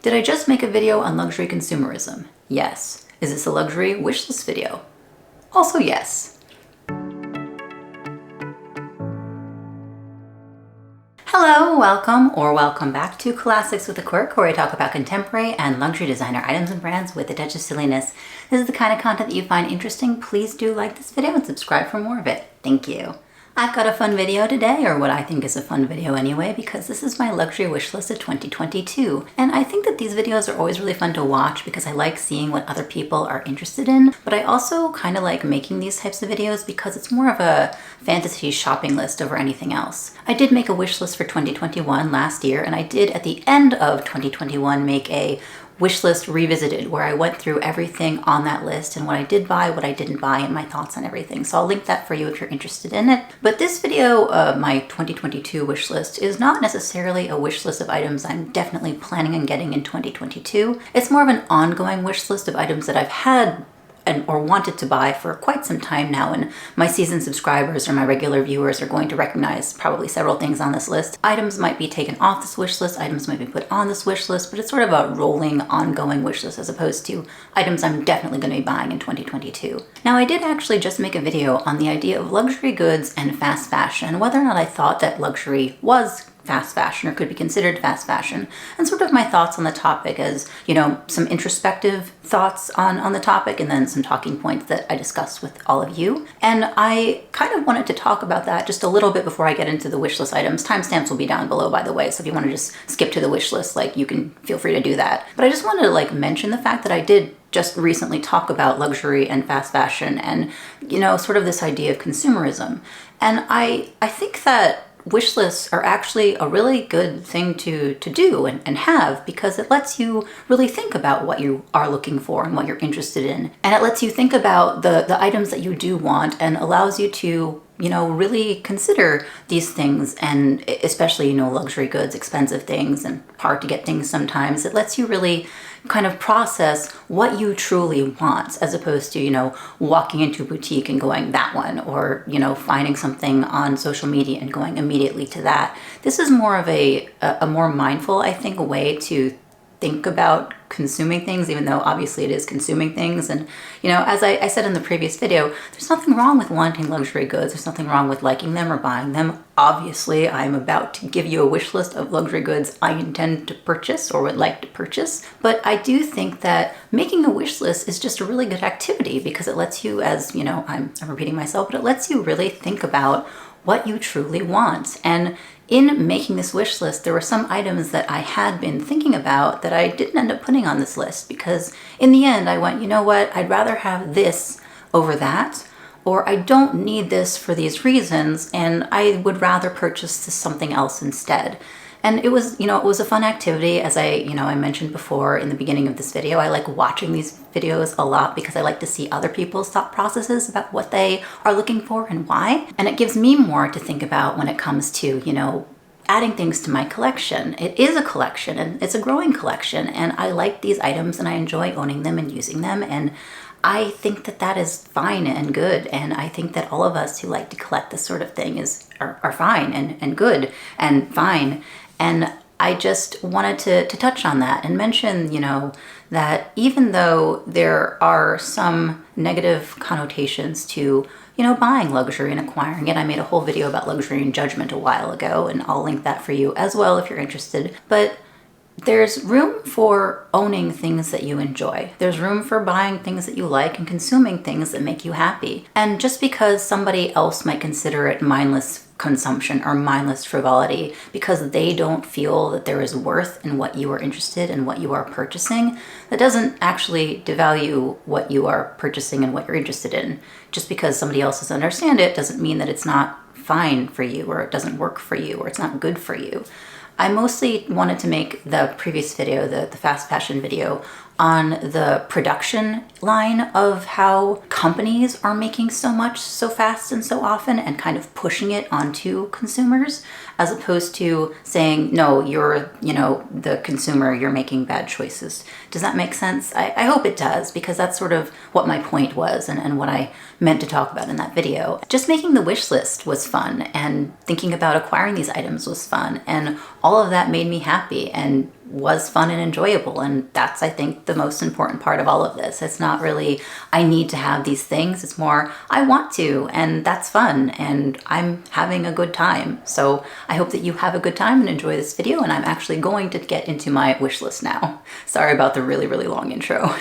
Did I just make a video on luxury consumerism? Yes. Is this a luxury wish list video? Also yes. Hello, welcome back to Classics with a Quirk, where I talk about contemporary and luxury designer items and brands with a touch of silliness. This is the kind of content that you find interesting. Please do like this video and subscribe for more of it. Thank you. I've got a fun video today, or what I think is a fun video anyway, because this is my luxury wish list of 2022. And I think that these videos are always really fun to watch because I like seeing what other people are interested in, but I also kind of like making these types of videos because it's more of a fantasy shopping list over anything else. I did make a wish list for 2021 last year, and I did at the end of 2021 make a wish list revisited, where I went through everything on that list and what I did buy, what I didn't buy, and my thoughts on everything. So I'll link that for you if you're interested in it. But this video, my 2022 wish list, is not necessarily a wish list of items I'm definitely planning on getting in 2022. It's more of an ongoing wish list of items that I've had or wanted to buy for quite some time now, and my seasoned subscribers or my regular viewers are going to recognize probably several things on this list. Items might be taken off this wish list, items might be put on this wish list, but it's sort of a rolling, ongoing wish list as opposed to items I'm definitely going to be buying in 2022. Now, I did actually just make a video on the idea of luxury goods and fast fashion, whether or not I thought that luxury was fast fashion or could be considered fast fashion, and sort of my thoughts on the topic as, you know, some introspective thoughts on the topic and then some talking points that I discussed with all of you. And I kind of wanted to talk about that just a little bit before I get into the wish list items. Timestamps will be down below, by the way, so if you want to just skip to the wish list, like, you can feel free to do that. But I just wanted to like mention the fact that I did just recently talk about luxury and fast fashion and, you know, sort of this idea of consumerism. And I think that wish lists are actually a really good thing to do and have, because it lets you really think about what you are looking for and what you're interested in. And it lets you think about the items that you do want and allows you to, you know, really consider these things, and especially, you know, luxury goods, expensive things and hard to get things sometimes. It lets you really kind of process what you truly want, as opposed to, you know, walking into a boutique and going that one, or, you know, finding something on social media and going immediately to that. This is more of a more mindful, I think, way to think about consuming things, even though obviously it is consuming things. And, you know, as I said in the previous video, there's nothing wrong with wanting luxury goods. There's nothing wrong with liking them or buying them. Obviously, I'm about to give you a wish list of luxury goods I intend to purchase or would like to purchase. But I do think that making a wish list is just a really good activity, because it lets you, as you know, I'm repeating myself, but it lets you really think about what you truly want. And in making this wish list, there were some items that I had been thinking about that I didn't end up putting on this list, because in the end I went, you know what, I'd rather have this over that, or I don't need this for these reasons and I would rather purchase something else instead. And it was, you know, it was a fun activity. As I mentioned before in the beginning of this video, I like watching these videos a lot because I like to see other people's thought processes about what they are looking for and why. And it gives me more to think about when it comes to, you know, adding things to my collection. It is a collection, and it's a growing collection, and I like these items and I enjoy owning them and using them, and I think that that is fine and good. And I think that all of us who like to collect this sort of thing are fine and good and fine. And I just wanted to touch on that and mention, you know, that even though there are some negative connotations to, you know, buying luxury and acquiring it. I made a whole video about luxury and judgment a while ago, and I'll link that for you as well if you're interested. But there's room for owning things that you enjoy. There's room for buying things that you like and consuming things that make you happy. And just because somebody else might consider it mindless consumption or mindless frivolity because they don't feel that there is worth in what you are interested in, what you are purchasing, that doesn't actually devalue what you are purchasing and what you're interested in. Just because somebody else doesn't understand it doesn't mean that it's not fine for you, or it doesn't work for you, or it's not good for you. I mostly wanted to make the previous video, the fast fashion video, on the production line of how companies are making so much so fast and so often and kind of pushing it onto consumers, as opposed to saying, no, you're, you know, the consumer, you're making bad choices. Does that make sense? I hope it does, because that's sort of what my point was and what I meant to talk about in that video. Just making the wish list was fun, and thinking about acquiring these items was fun, and all of that made me happy and was fun and enjoyable. And that's, I think, the most important part of all of this. It's not really, I need to have these things. It's more, I want to, and that's fun, and I'm having a good time. So I hope that you have a good time and enjoy this video, and I'm actually going to get into my wish list now. Sorry about the really, really long intro.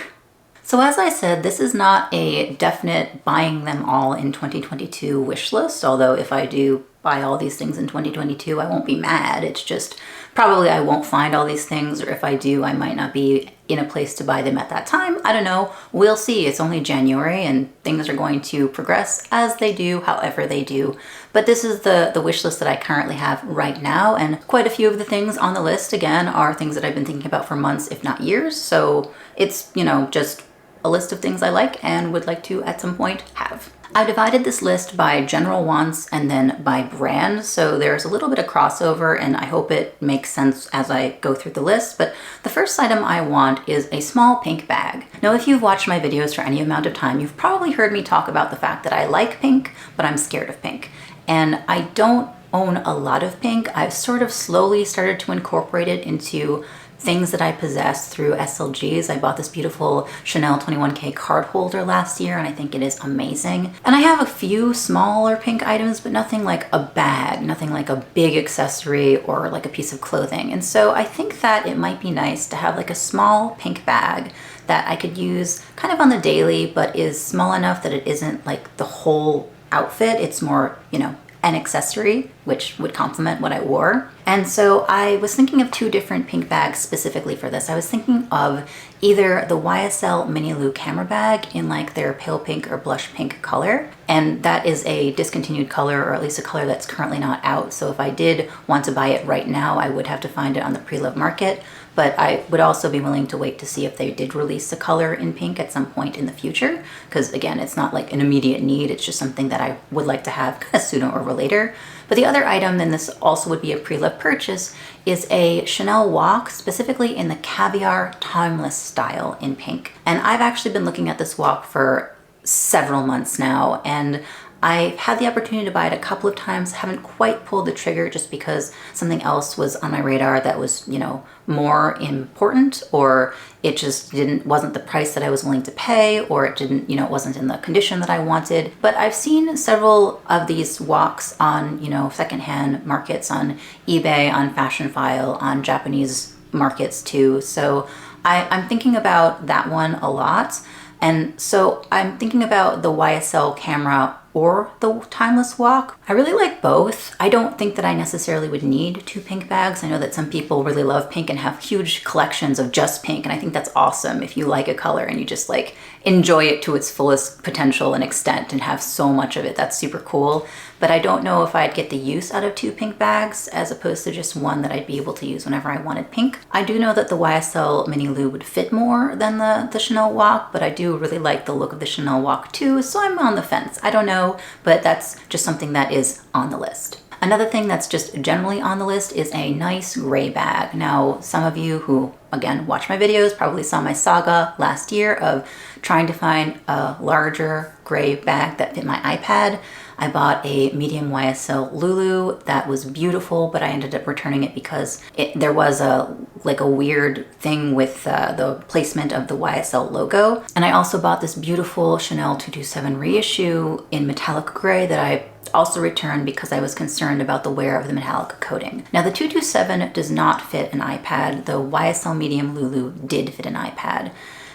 So as I said, this is not a definite buying them all in 2022 wish list, although if I do buy all these things in 2022, I won't be mad. It's just probably I won't find all these things, or if I do, I might not be in a place to buy them at that time. I don't know. We'll see. It's only January and things are going to progress as they do, however they do. But this is the wish list that I currently have right now, and quite a few of the things on the list, again, are things that I've been thinking about for months, if not years. So it's, you know, just a list of things I like and would like to at some point have. I've divided this list by general wants and then by brand, so there's a little bit of crossover, and I hope it makes sense as I go through the list. But the first item I want is a small pink bag. Now, if you've watched my videos for any amount of time, you've probably heard me talk about the fact that I like pink, but I'm scared of pink. And I don't own a lot of pink. I've sort of slowly started to incorporate it into things that I possess through SLGs. I bought this beautiful Chanel 21K card holder last year, and I think it is amazing. And I have a few smaller pink items, but nothing like a bag, nothing like a big accessory or like a piece of clothing. And so I think that it might be nice to have like a small pink bag that I could use kind of on the daily, but is small enough that it isn't like the whole outfit. It's more, you know, an accessory, which would complement what I wore. And so I was thinking of two different pink bags specifically for this. I was thinking of either the YSL Mini Lou camera bag in like their pale pink or blush pink color. And that is a discontinued color, or at least a color that's currently not out. So if I did want to buy it right now, I would have to find it on the pre-loved market. But I would also be willing to wait to see if they did release a color in pink at some point in the future. Because again, it's not like an immediate need. It's just something that I would like to have kind of sooner or later. But the other item, then this also would be a pre-loved purchase, is a Chanel walk, specifically in the caviar timeless style in pink. And I've actually been looking at this walk for several months now, and I've had the opportunity to buy it a couple of times, haven't quite pulled the trigger just because something else was on my radar that was, you know, more important, or it just wasn't the price that I was willing to pay, or it didn't, you know, it wasn't in the condition that I wanted. But I've seen several of these walks on, you know, secondhand markets, on eBay, on Fashion File, on Japanese markets too. So I'm thinking about that one a lot. And so I'm thinking about the YSL camera or the timeless walk. I really like both. I don't think that I necessarily would need two pink bags. I know that some people really love pink and have huge collections of just pink, and I think that's awesome if you like a color and you just like enjoy it to its fullest potential and extent and have so much of it. That's super cool. But I don't know if I'd get the use out of two pink bags as opposed to just one that I'd be able to use whenever I wanted pink. I do know that the YSL Mini Lou would fit more than the Chanel walk, but I do really like the look of the Chanel walk too, so I'm on the fence. I don't know, but that's just something that is on the list. Another thing that's just generally on the list is a nice gray bag. Now, some of you who, again, watch my videos probably saw my saga last year of trying to find a larger gray bag that fit my iPad. I bought a medium YSL Lulu that was beautiful, but I ended up returning it because there was a weird thing with the placement of the YSL logo. And I also bought this beautiful Chanel 227 reissue in metallic gray that I also returned because I was concerned about the wear of the metallic coating. Now, the 227 does not fit an iPad. The YSL medium Lulu did fit an iPad.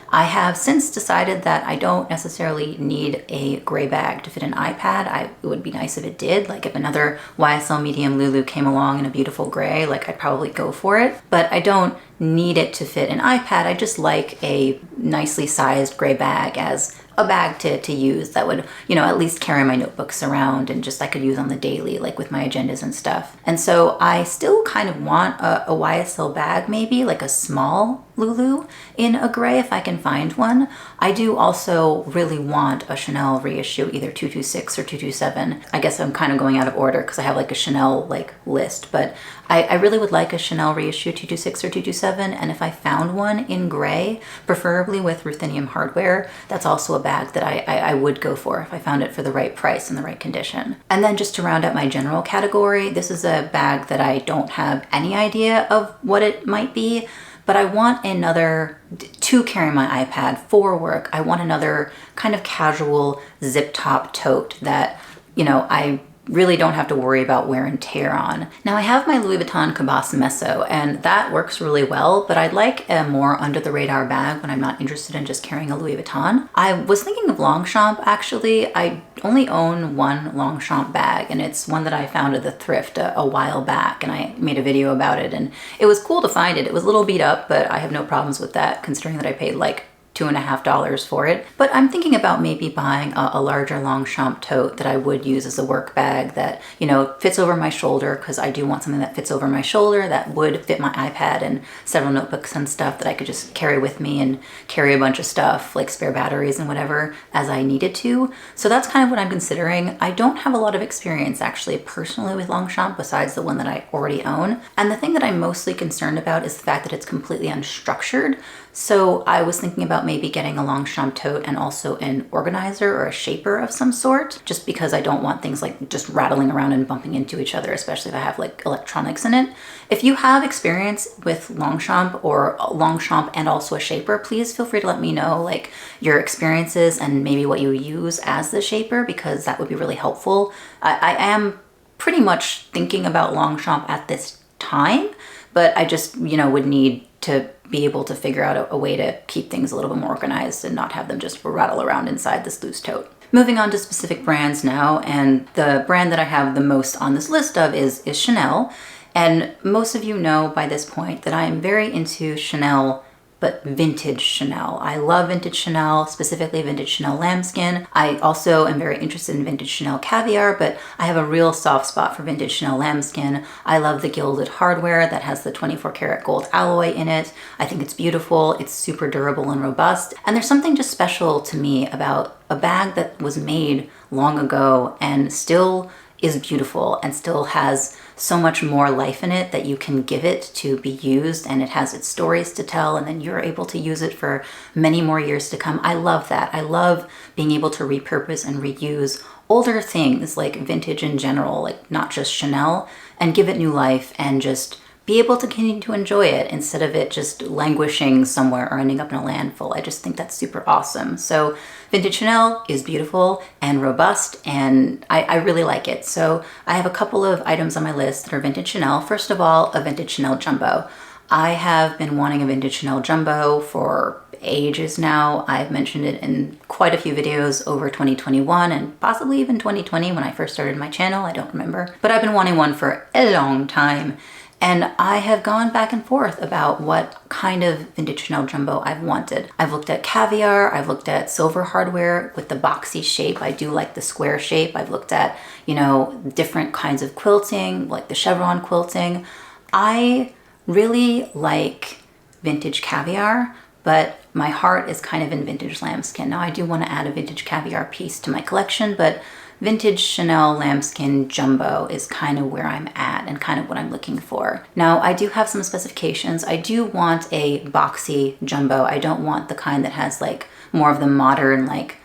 I have since decided that I don't necessarily need a gray bag to fit an iPad. It would be nice if it did. Like if another YSL medium Lulu came along in a beautiful gray, like I'd probably go for it. But I don't need it to fit an iPad. I just like a nicely sized gray bag as a bag to use that would, you know, at least carry my notebooks around and just I could use on the daily, like with my agendas and stuff. And so I still kind of want a YSL bag, maybe like a small Lulu in a gray if I can find one. I do also really want a Chanel reissue, either 226 or 227. I guess I'm kind of going out of order because I have like a Chanel like list, but I really would like a Chanel reissue 226 or 227, and if I found one in gray, preferably with ruthenium hardware, that's also a bag that I would go for if I found it for the right price and the right condition. And then just to round out my general category, this is a bag that I don't have any idea of what it might be, but I want another, to carry my iPad for work, I want another kind of casual zip top tote that, you know, I really don't have to worry about wear and tear on. Now I have my Louis Vuitton Cabas Messo, and that works really well, but I'd like a more under the radar bag when I'm not interested in just carrying a Louis Vuitton. I was thinking of Longchamp actually. I only own one Longchamp bag, and it's one that I found at the thrift a while back, and I made a video about it, and it was cool to find it. It was a little beat up, but I have no problems with that considering that I paid like $2.50 for it. But I'm thinking about maybe buying a larger Longchamp tote that I would use as a work bag that, you know, fits over my shoulder, because I do want something that fits over my shoulder that would fit my iPad and several notebooks and stuff that I could just carry with me and carry a bunch of stuff like spare batteries and whatever as I needed to. So that's kind of what I'm considering. I don't have a lot of experience actually personally with Longchamp besides the one that I already own. And the thing that I'm mostly concerned about is the fact that it's completely unstructured. So I was thinking about maybe getting a Longchamp tote and also an organizer or a shaper of some sort, just because I don't want things like just rattling around and bumping into each other, especially if I have like electronics in it. If you have experience with Longchamp or Longchamp and also a shaper, please feel free to let me know like your experiences and maybe what you use as the shaper, because that would be really helpful. I am pretty much thinking about Longchamp at this time, but I just, you know, would need to be able to figure out a way to keep things a little bit more organized and not have them just rattle around inside this loose tote. Moving on to specific brands now, and the brand that I have the most on this list of is Chanel. And most of you know by this point that I am very into Chanel, but vintage Chanel. I love vintage Chanel, specifically vintage Chanel lambskin. I also am very interested in vintage Chanel caviar, but I have a real soft spot for vintage Chanel lambskin. I love the gilded hardware that has the 24 karat gold alloy in it. I think it's beautiful, it's super durable and robust. And there's something just special to me about a bag that was made long ago and still is beautiful and still has so much more life in it that you can give it to be used, and it has its stories to tell, and then you're able to use it for many more years to come. I love that. I love being able to repurpose and reuse older things like vintage in general, like not just Chanel, and give it new life and just be able to continue to enjoy it instead of it just languishing somewhere or ending up in a landfill. I just think that's super awesome. So vintage Chanel is beautiful and robust, and I really like it. So I have a couple of items on my list that are vintage Chanel. First of all, a vintage Chanel jumbo. I have been wanting a vintage Chanel jumbo for ages now. I've mentioned it in quite a few videos over 2021 and possibly even 2020 when I first started my channel. I don't remember, but I've been wanting one for a long time. And I have gone back and forth about what kind of vintage Chanel jumbo I've wanted. I've looked at caviar, I've looked at silver hardware with the boxy shape. I do like the square shape. I've looked at, you know, different kinds of quilting, like the chevron quilting. I really like vintage caviar, but my heart is kind of in vintage lambskin. Now I do want to add a vintage caviar piece to my collection, but vintage Chanel lambskin jumbo is kind of where I'm at and kind of what I'm looking for. Now, I do have some specifications. I do want a boxy jumbo. I don't want the kind that has like more of the modern, like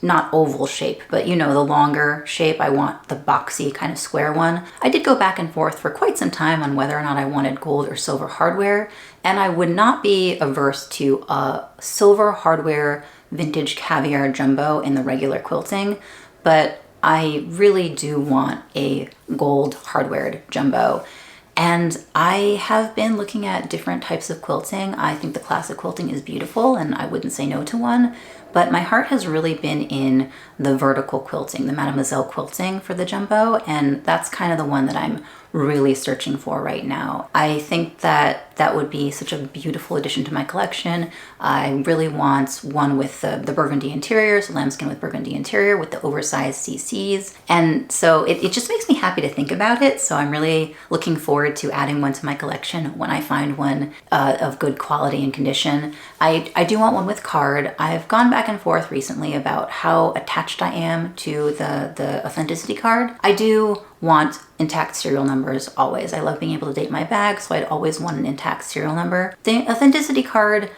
not oval shape, but you know, the longer shape. I want the boxy kind of square one. I did go back and forth for quite some time on whether or not I wanted gold or silver hardware, and I would not be averse to a silver hardware vintage caviar jumbo in the regular quilting, but I really do want a gold hardwared jumbo. And I have been looking at different types of quilting. I think the classic quilting is beautiful and I wouldn't say no to one, but my heart has really been in the vertical quilting, the Mademoiselle quilting for the jumbo, and that's kind of the one that I'm really searching for right now. I think that that would be such a beautiful addition to my collection. I really want one with the burgundy interior, so lambskin with burgundy interior with the oversized CCs. And so it just makes me happy to think about it. So I'm really looking forward to adding one to my collection when I find one of good quality and condition. I do want one with card. I've gone back and forth recently about how attached I am to the authenticity card. I do want intact serial numbers always. I love being able to date my bag, so I'd always want an intact serial number. The authenticity card,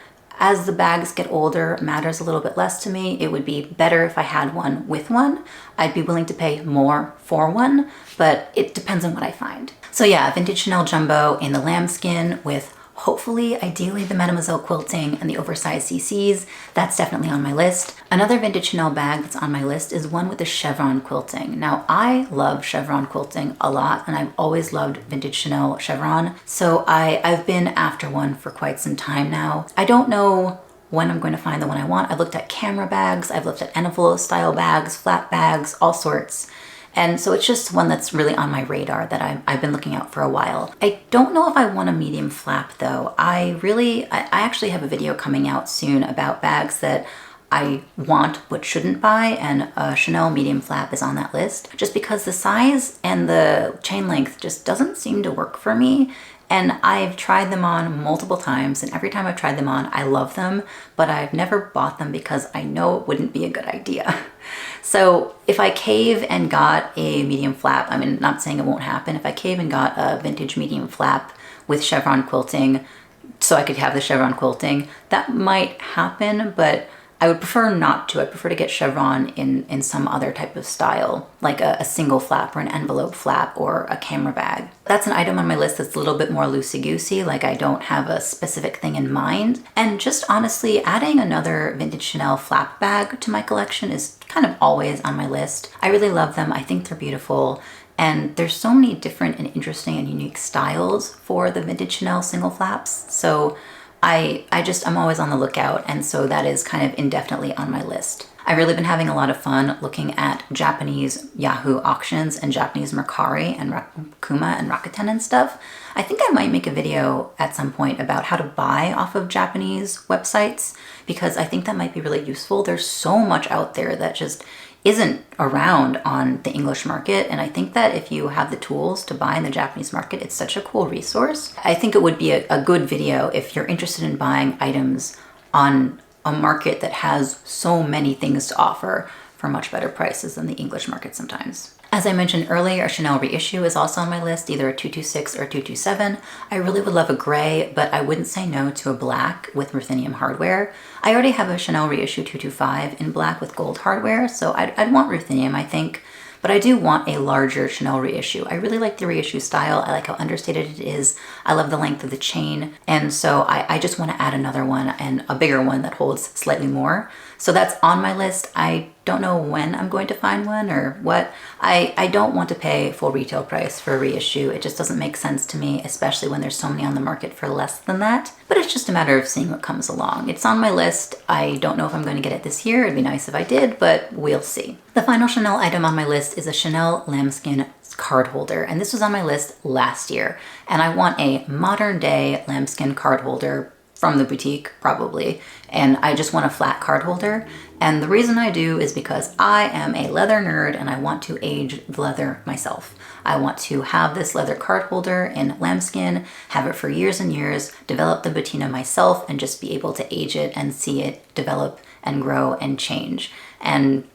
As the bags get older, it matters a little bit less to me. It would be better if I had one with one. I'd be willing to pay more for one, but it depends on what I find. So yeah, vintage Chanel jumbo in the lambskin with hopefully, ideally, the Mademoiselle quilting and the oversized CCs. That's definitely on my list. Another vintage Chanel bag that's on my list is one with the chevron quilting. Now, I love chevron quilting a lot, and I've always loved vintage Chanel chevron. So I've been after one for quite some time now. I don't know when I'm going to find the one I want. I've looked at camera bags, I've looked at envelope style bags, flat bags, all sorts. And so it's just one that's really on my radar that I've been looking out for a while. I don't know if I want a medium flap though. I actually have a video coming out soon about bags that I want but shouldn't buy, and a Chanel medium flap is on that list just because the size and the chain length just doesn't seem to work for me. And I've tried them on multiple times, and every time I've tried them on, I love them, but I've never bought them because I know it wouldn't be a good idea. So if I cave and got a medium flap, I mean, not saying it won't happen, if I cave and got a vintage medium flap with chevron quilting, so I could have the chevron quilting, that might happen, but I would prefer not to. I'd prefer to get chevron in some other type of style, like a single flap or an envelope flap or a camera bag. That's an item on my list that's a little bit more loosey-goosey, like I don't have a specific thing in mind. And just honestly, adding another vintage Chanel flap bag to my collection is kind of always on my list. I really love them. I think they're beautiful. And there's so many different and interesting and unique styles for the vintage Chanel single flaps. So I'm always on the lookout, and so that is kind of indefinitely on my list. I've really been having a lot of fun looking at Japanese Yahoo auctions and Japanese Mercari and Kuma and Rakuten and stuff. I think I might make a video at some point about how to buy off of Japanese websites, because I think that might be really useful. There's so much out there that just isn't around on the English market, and I think that if you have the tools to buy in the Japanese market, it's such a cool resource. I think it would be a good video if you're interested in buying items on a market that has so many things to offer for much better prices than the English market sometimes. As I mentioned earlier, a Chanel reissue is also on my list, either a 226 or 227. I really would love a gray, but I wouldn't say no to a black with ruthenium hardware. I already have a Chanel reissue 225 in black with gold hardware, so I'd want ruthenium, I think. But I do want a larger Chanel reissue. I really like the reissue style. I like how understated it is. I love the length of the chain. And so I just want to add another one, and a bigger one that holds slightly more. So that's on my list. I don't know when I'm going to find one or what. I don't want to pay full retail price for a reissue. It just doesn't make sense to me, especially when there's so many on the market for less than that. But it's just a matter of seeing what comes along. It's on my list. I don't know if I'm going to get it this year. It'd be nice if I did, but we'll see. The final Chanel item on my list is a Chanel lambskin card holder, and this was on my list last year. And I want a modern day lambskin card holder from the boutique, probably, and I just want a flat card holder. And the reason I do is because I am a leather nerd and I want to age the leather myself. I want to have this leather card holder in lambskin, have it for years and years, develop the patina myself, and just be able to age it and see it develop and grow and change. And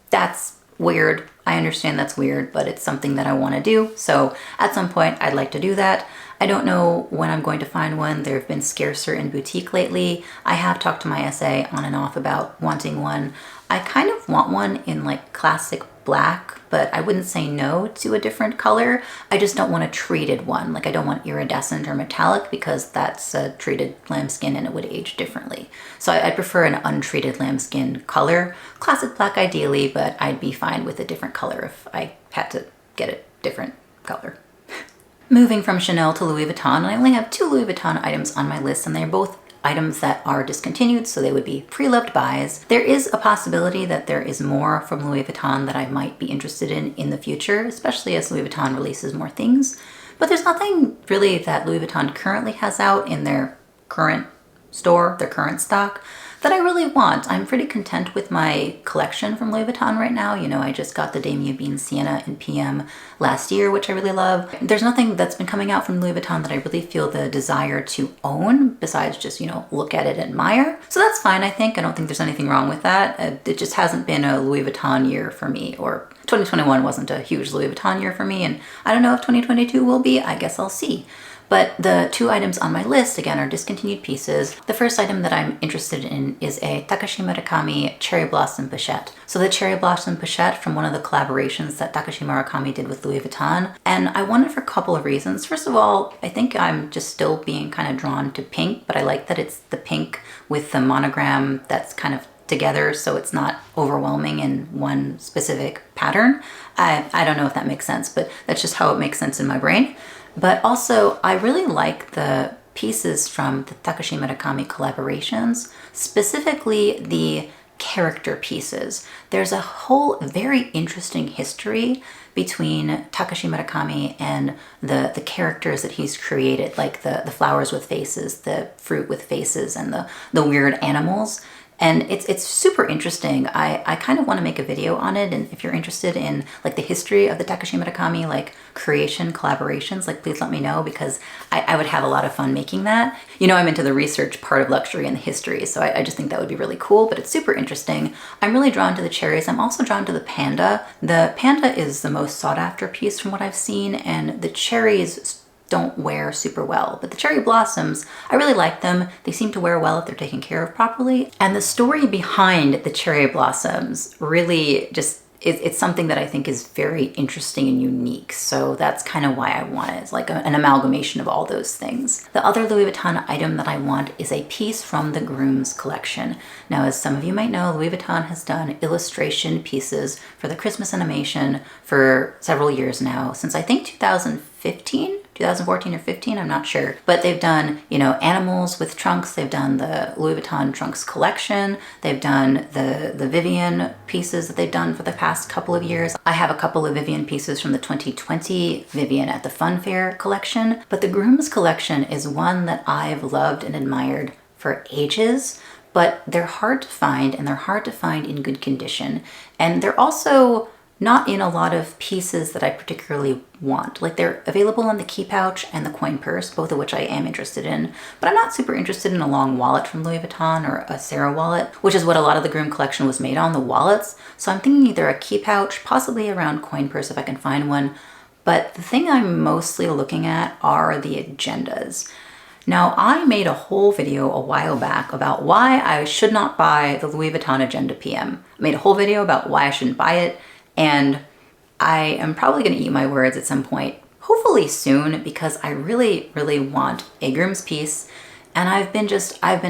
that's weird. I understand that's weird, but it's something that I want to do. So at some point I'd like to do that. I don't know when I'm going to find one. There have been scarcer in boutique lately. I have talked to my SA on and off about wanting one. I kind of want one in like classic black, but I wouldn't say no to a different color. I just don't want a treated one. Like I don't want iridescent or metallic because that's a treated lambskin and it would age differently. So I'd prefer an untreated lambskin color. Classic black ideally, but I'd be fine with a different color if I had to get a different color. Moving from Chanel to Louis Vuitton, I only have 2 Louis Vuitton items on my list, and they're both items that are discontinued, so they would be pre-loved buys. There is a possibility that there is more from Louis Vuitton that I might be interested in the future, especially as Louis Vuitton releases more things. But there's nothing really that Louis Vuitton currently has out in their current store, their current stock, that I really want. I'm pretty content with my collection from Louis Vuitton right now. You know, I just got the Damier Bean Sienna in PM last year, which I really love. There's nothing that's been coming out from Louis Vuitton that I really feel the desire to own besides just, you know, look at it and admire. So that's fine, I think. I don't think there's anything wrong with that. It just hasn't been a Louis Vuitton year for me, or 2021 wasn't a huge Louis Vuitton year for me, and I don't know if 2022 will be. I guess I'll see. But the two items on my list, again, are discontinued pieces. The first item that I'm interested in is a Takashi Murakami Cherry Blossom Pochette. So the Cherry Blossom Pochette from one of the collaborations that Takashi Murakami did with Louis Vuitton. And I want it for a couple of reasons. First of all, I think I'm just still being kind of drawn to pink, but I like that it's the pink with the monogram that's kind of together, so it's not overwhelming in one specific pattern. I don't know if that makes sense, but that's just how it makes sense in my brain. But also, I really like the pieces from the Takashi Murakami collaborations, specifically the character pieces. There's a whole very interesting history between Takashi Murakami and the characters that he's created, like the flowers with faces, the fruit with faces, and the weird animals. And it's super interesting. I kind of want to make a video on it, and if you're interested in like the history of the Takashi Murakami like creation collaborations, like please let me know, because I would have a lot of fun making that. You know, I'm into the research part of luxury and the history, so I just think that would be really cool, but it's super interesting. I'm really drawn to the cherries. I'm also drawn to the panda. The panda is the most sought after piece from what I've seen, and the cherries don't wear super well. But the cherry blossoms, I really like them. They seem to wear well if they're taken care of properly. And the story behind the cherry blossoms really just, it's something that I think is very interesting and unique. So that's kind of why I want it. It's like an amalgamation of all those things. The other Louis Vuitton item that I want is a piece from the Grooms collection. Now, as some of you might know, Louis Vuitton has done illustration pieces for the Christmas animation for several years now, since I think 2014 or 15, I'm not sure. But they've done, you know, animals with trunks. They've done the Louis Vuitton trunks collection. They've done the Vivienne pieces that they've done for the past couple of years. I have a couple of Vivienne pieces from the 2020 Vivienne at the Fun Fair collection. But the Grooms collection is one that I've loved and admired for ages, but they're hard to find, and they're hard to find in good condition. And they're also not in a lot of pieces that I particularly want. Like, they're available in the key pouch and the coin purse, both of which I am interested in, but I'm not super interested in a long wallet from Louis Vuitton or a Sarah wallet, which is what a lot of the Groom collection was made on, the wallets. So I'm thinking either a key pouch, possibly a round coin purse if I can find one. But the thing I'm mostly looking at are the agendas. Now, I made a whole video a while back about why I should not buy the Louis Vuitton Agenda PM. I made a whole video about why I shouldn't buy it, and I am probably going to eat my words at some point, hopefully soon, because I really, really want a Grooms piece. And I've been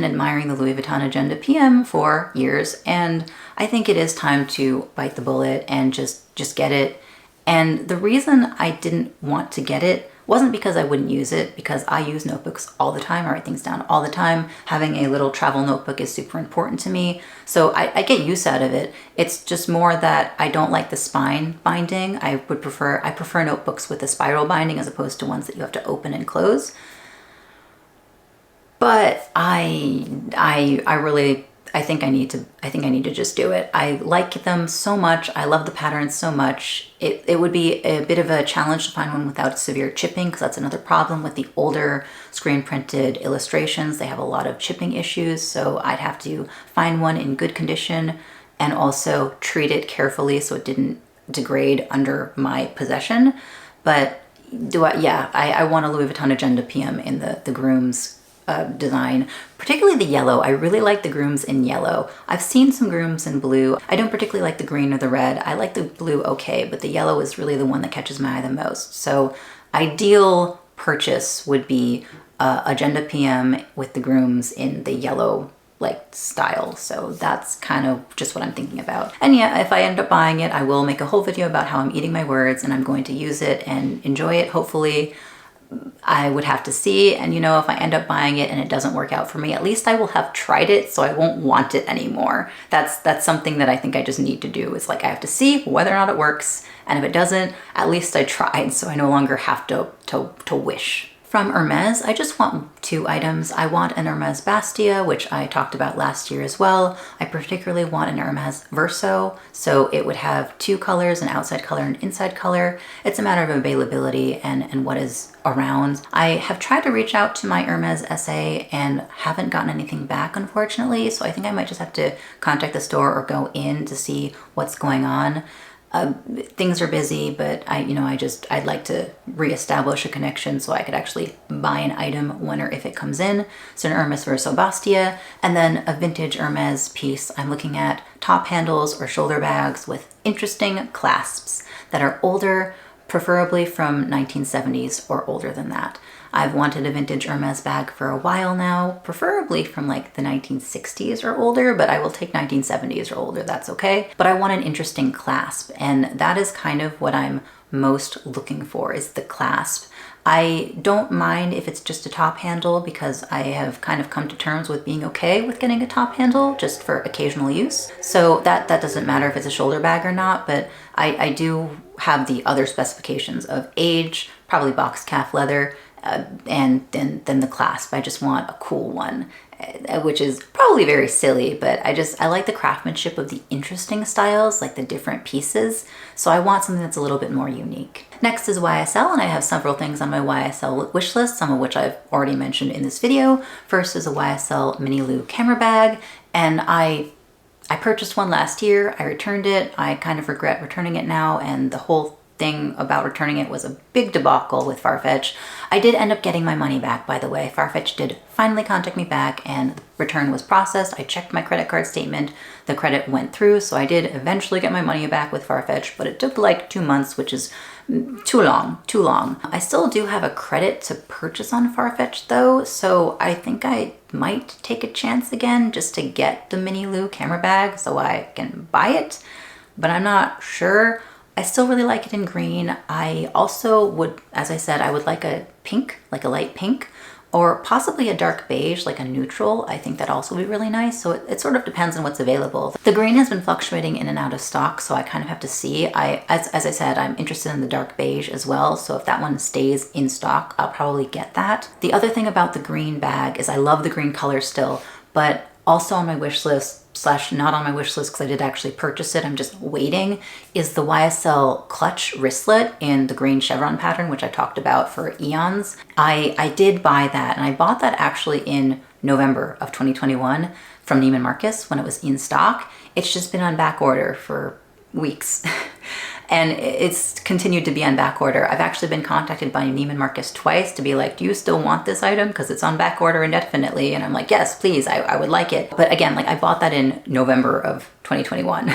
admiring the Louis Vuitton Agenda PM for years, and I think it is time to bite the bullet and just get it. And the reason I didn't want to get it wasn't because I wouldn't use it, because I use notebooks all the time. I write things down all the time. Having a little travel notebook is super important to me. So I get use out of it. It's just more that I don't like the spine binding. I prefer notebooks with a spiral binding as opposed to ones that you have to open and close. But I think I need to just do it. I like them so much. I love the patterns so much. It would be a bit of a challenge to find one without severe chipping, because that's another problem with the older screen printed illustrations. They have a lot of chipping issues. So I'd have to find one in good condition and also treat it carefully so it didn't degrade under my possession. But I want a Louis Vuitton Agenda PM in the Grooms design, particularly the yellow. I really like the Grooms in yellow. I've seen some Grooms in blue. I don't particularly like the green or the red. I like the blue okay, but the yellow is really the one that catches my eye the most. So ideal purchase would be Agenda PM with the Grooms in the yellow like style. So that's kind of just what I'm thinking about. And yeah, if I end up buying it, I will make a whole video about how I'm eating my words and I'm going to use it and enjoy it, hopefully. I would have to see, and you know, if I end up buying it and it doesn't work out for me, at least I will have tried it, so I won't want it anymore. That's something that I think I just need to do. Is like, I have to see whether or not it works, and if it doesn't, at least I tried, so I no longer have to wish. From Hermes, I just want two items. I want an Hermes Bastia, which I talked about last year as well. I particularly want an Hermes Verso, so it would have two colors, an outside color and inside color. It's a matter of availability and what is around. I have tried to reach out to my Hermes SA and haven't gotten anything back, unfortunately, so I think I might just have to contact the store or go in to see what's going on. things are busy, but I'd like to reestablish a connection so I could actually buy an item when or if it comes in. So an Hermes Verso Bastia, and then a vintage Hermes piece. I'm looking at top handles or shoulder bags with interesting clasps that are older, preferably from 1970s or older than that. I've wanted a vintage Hermes bag for a while now, preferably from like the 1960s or older, but I will take 1970s or older, that's okay. But I want an interesting clasp, and that is kind of what I'm most looking for, is the clasp. I don't mind if it's just a top handle, because I have kind of come to terms with being okay with getting a top handle just for occasional use. So that doesn't matter if it's a shoulder bag or not, but I do have the other specifications of age, probably boxed calf leather, and then the clasp. I just want a cool one, which is probably very silly, but I like the craftsmanship of the interesting styles, like the different pieces. So I want something that's a little bit more unique. Next is YSL, and I have several things on my YSL wish list, some of which I've already mentioned in this video. First is a YSL Mini Lou camera bag, and I purchased one last year. I returned it. I kind of regret returning it now, and the whole thing about returning it was a big debacle with Farfetch. I did end up getting my money back, by the way. Farfetch did finally contact me back, and the return was processed. I checked my credit card statement. The credit went through, so I did eventually get my money back with Farfetch, but it took like 2 months, which is too long. I still do have a credit to purchase on Farfetch though, so I think I might take a chance again just to get the Mini Lou camera bag so I can buy it, but I'm not sure. I still really like it in green. I also would, as I said, I would like a pink, like a light pink, or possibly a dark beige, like a neutral. I think that also would be really nice. So it sort of depends on what's available. The green has been fluctuating in and out of stock, so I kind of have to see. As I said, I'm interested in the dark beige as well. So if that one stays in stock, I'll probably get that. The other thing about the green bag is I love the green color still, but also on my wish list, / not on my wish list because I did actually purchase it, I'm just waiting, is the YSL clutch wristlet in the green chevron pattern, which I talked about for eons. I did buy that, and I bought that actually in November of 2021 from Neiman Marcus when it was in stock. It's just been on back order for weeks. And it's continued to be on back order. I've actually been contacted by Neiman Marcus twice to be like, do you still want this item? Because it's on back order indefinitely. And I'm like, yes, please, I would like it. But again, like I bought that in November of 2021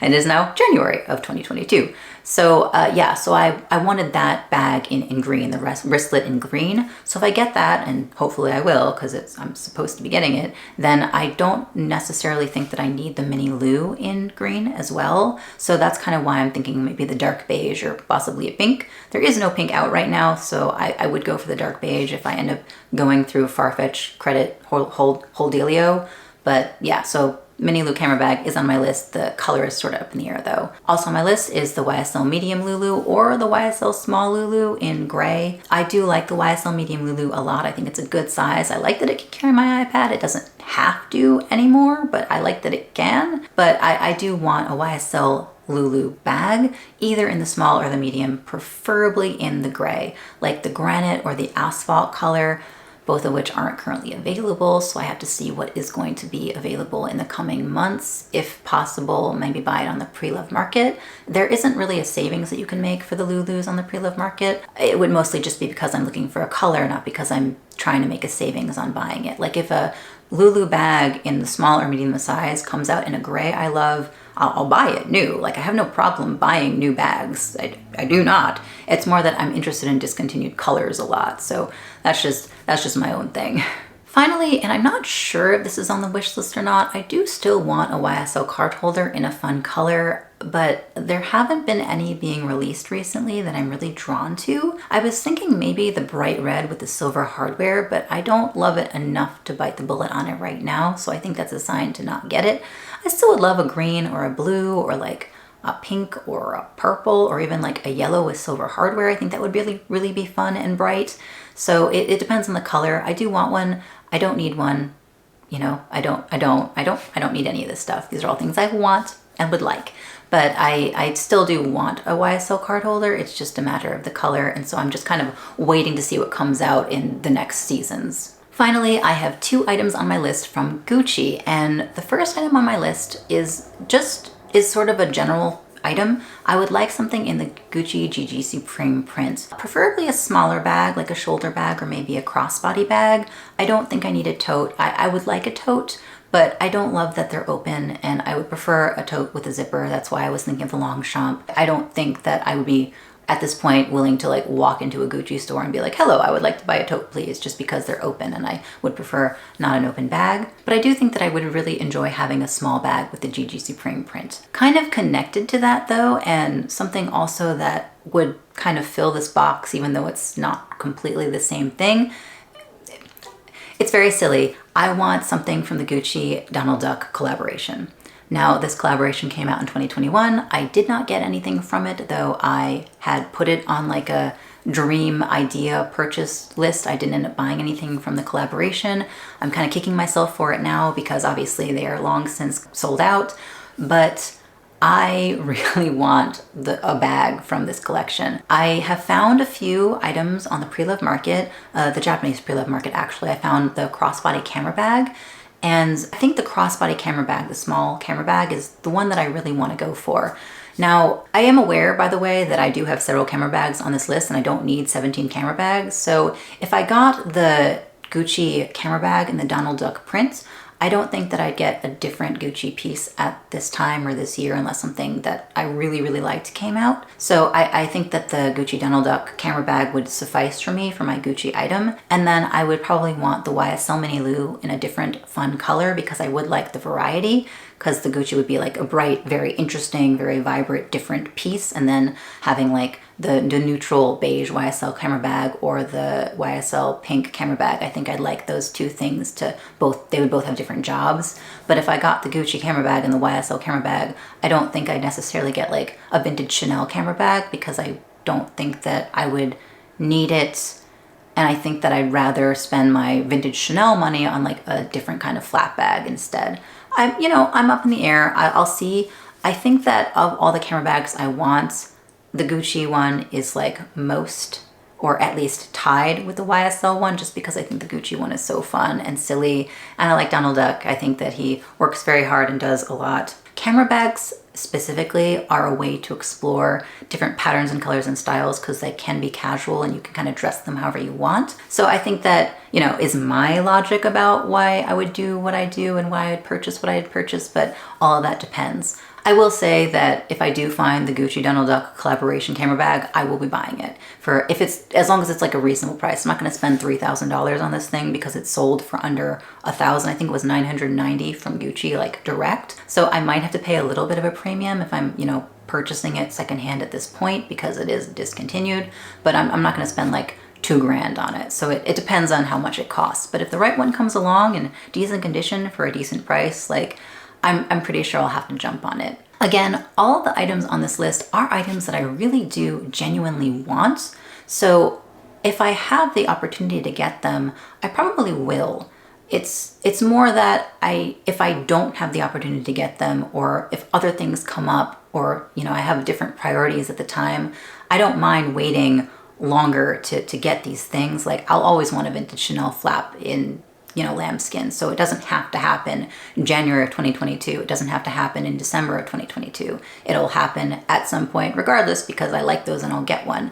and it is now January of 2022. So yeah, so I wanted that bag in green, the wristlet in green. So if I get that, and hopefully I will, because I'm supposed to be getting it, then I don't necessarily think that I need the Mini Lou in green as well. So that's kind of why I'm thinking maybe the dark beige or possibly a pink. There is no pink out right now, so I would go for the dark beige if I end up going through Farfetch credit whole dealio. But yeah, so Mini Lou camera bag is on my list. The color is sort of up in the air though. Also on my list is the YSL medium Lulu or the YSL small Lulu in gray. I do like the YSL medium Lulu a lot. I think it's a good size. I like that it can carry my iPad. It doesn't have to anymore, but I like that it can. But I do want a YSL Lulu bag, either in the small or the medium, preferably in the gray, like the granite or the asphalt color, both of which aren't currently available. So I have to see what is going to be available in the coming months. If possible, maybe buy it on the pre-love market. There isn't really a savings that you can make for the Lulus on the pre-love market. It would mostly just be because I'm looking for a color, not because I'm trying to make a savings on buying it. Like if a Lulu bag in the small or medium size comes out in a gray I love, I'll buy it new. Like I have no problem buying new bags. I do not. It's more that I'm interested in discontinued colors a lot. So that's just my own thing. Finally, and I'm not sure if this is on the wish list or not, I do still want a YSL card holder in a fun color, but there haven't been any being released recently that I'm really drawn to. I was thinking maybe the bright red with the silver hardware, but I don't love it enough to bite the bullet on it right now, so I think that's a sign to not get it. I still would love a green or a blue or like a pink or a purple or even like a yellow with silver hardware. I think that would really be fun and bright. So it depends on the color. I do want one. I don't need one. You know, I don't need any of this stuff. These are all things I want and would like. But I still do want a YSL card holder. It's just a matter of the color. And so I'm just kind of waiting to see what comes out in the next seasons. Finally, I have 2 items on my list from Gucci. And the first item on my list is sort of a general item, I would like something in the Gucci GG Supreme print. Preferably a smaller bag, like a shoulder bag or maybe a crossbody bag. I don't think I need a tote. I would like a tote, but I don't love that they're open, and I would prefer a tote with a zipper. That's why I was thinking of the Longchamp. I don't think that I would be at this point willing to like walk into a Gucci store and be like, hello, I would like to buy a tote please, just because they're open, and I would prefer not an open bag. But I do think that I would really enjoy having a small bag with the GG Supreme print. Kind of connected to that though, and something also that would kind of fill this box even though it's not completely the same thing. It's very silly. I want something from the Gucci Donald Duck collaboration. Now, this collaboration came out in 2021. I did not get anything from it, though I had put it on like a dream idea purchase list. I didn't end up buying anything from the collaboration. I'm kind of kicking myself for it now because obviously they are long since sold out, but I really want a bag from this collection. I have found a few items on the pre-loved market, the Japanese pre-loved market actually. I found the crossbody camera bag. And I think the crossbody camera bag, the small camera bag, is the one that I really want to go for. Now, I am aware, by the way, that I do have several camera bags on this list and I don't need 17 camera bags. So if I got the Gucci camera bag in the Donald Duck print, I don't think that I'd get a different Gucci piece at this time or this year unless something that I really, really liked came out. So I think that the Gucci Donald Duck camera bag would suffice for me for my Gucci item. And then I would probably want the YSL Mini Lou in a different fun color because I would like the variety, because the Gucci would be like a bright, very interesting, very vibrant, different piece. And then having like the neutral beige YSL camera bag or the YSL pink camera bag. I think I'd like those two things to they would both have different jobs. But if I got the Gucci camera bag and the YSL camera bag, I don't think I'd necessarily get like a vintage Chanel camera bag because I don't think that I would need it. And I think that I'd rather spend my vintage Chanel money on like a different kind of flat bag instead. I'm up in the air. I'll see. I think that of all the camera bags I want, the Gucci one is like most, or at least tied with the YSL one, just because I think the Gucci one is so fun and silly. And I like Donald Duck. I think that he works very hard and does a lot. Camera bags specifically are a way to explore different patterns and colors and styles because they can be casual and you can kind of dress them however you want. So I think that, is my logic about why I would do what I do and why I'd purchase what I'd purchase, but all of that depends. I will say that if I do find the Gucci Donald Duck collaboration camera bag, I will be buying it as long as it's like a reasonable price. I'm not going to spend $3,000 on this thing because it's sold for under $1,000. I think it was $990 from Gucci, like direct. So I might have to pay a little bit of a premium if I'm, purchasing it secondhand at this point because it is discontinued. But I'm not going to spend like $2,000 on it. So it depends on how much it costs. But if the right one comes along in decent condition for a decent price, like I'm pretty sure I'll have to jump on it. Again, all of the items on this list are items that I really do genuinely want. So if I have the opportunity to get them, I probably will. It's more that if I don't have the opportunity to get them, or if other things come up, or I have different priorities at the time, I don't mind waiting longer to get these things. Like I'll always want a vintage Chanel flap in lambskin. So it doesn't have to happen in January of 2022. It doesn't have to happen in December of 2022. It'll happen at some point regardless because I like those and I'll get one.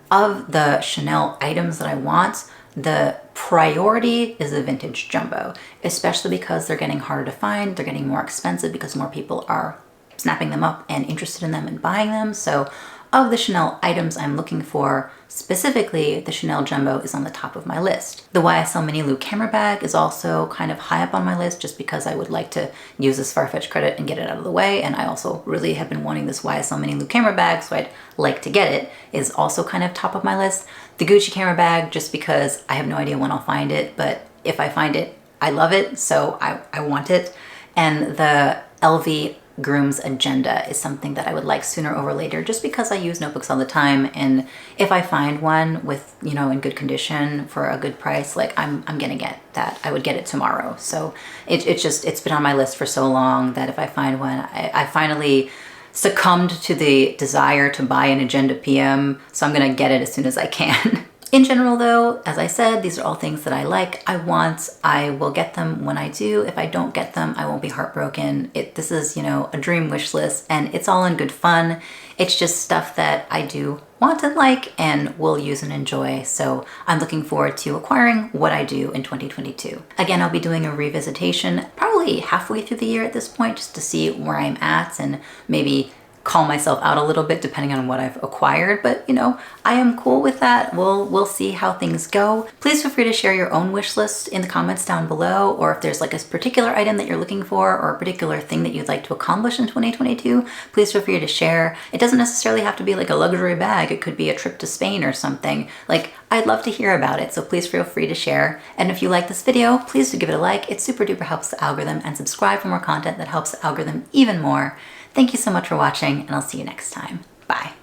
Of the Chanel items that I want, the priority is the vintage jumbo, especially because they're getting harder to find. They're getting more expensive because more people are snapping them up and interested in them and buying them. So of the Chanel items I'm looking for, specifically the Chanel Jumbo is on the top of my list. The YSL Mini Lou camera bag is also kind of high up on my list just because I would like to use this Farfetch credit and get it out of the way. And I also really have been wanting this YSL Mini Lou camera bag, so I'd like to get it, is also kind of top of my list. The Gucci camera bag, just because I have no idea when I'll find it, but if I find it, I love it, so I want it. And the LV Groom's Agenda is something that I would like sooner over later just because I use notebooks all the time, and if I find one with in good condition for a good price, like I'm gonna get that. I would get it tomorrow. So it's been on my list for so long that if I find one, I finally succumbed to the desire to buy an Agenda PM, so I'm gonna get it as soon as I can. In general though, as I said, these are all things that I like, I want, I will get them when I do. If I don't get them, I won't be heartbroken. This is, you know, a dream wish list, and it's all in good fun. It's just stuff that I do want and like and will use and enjoy. So I'm looking forward to acquiring what I do in 2022. Again, I'll be doing a revisitation probably halfway through the year at this point, just to see where I'm at and maybe call myself out a little bit depending on what I've acquired, but you know, I am cool with that. We'll see how things go. Please feel free to share your own wish list in the comments down below, or if there's like a particular item that you're looking for or a particular thing that you'd like to accomplish in 2022, please feel free to share. It doesn't necessarily have to be like a luxury bag. It could be a trip to Spain or something. Like, I'd love to hear about it, so please feel free to share. And if you like this video, please do give it a like. It super duper helps the algorithm, and subscribe for more content that helps the algorithm even more. Thank you so much for watching, and I'll see you next time. Bye.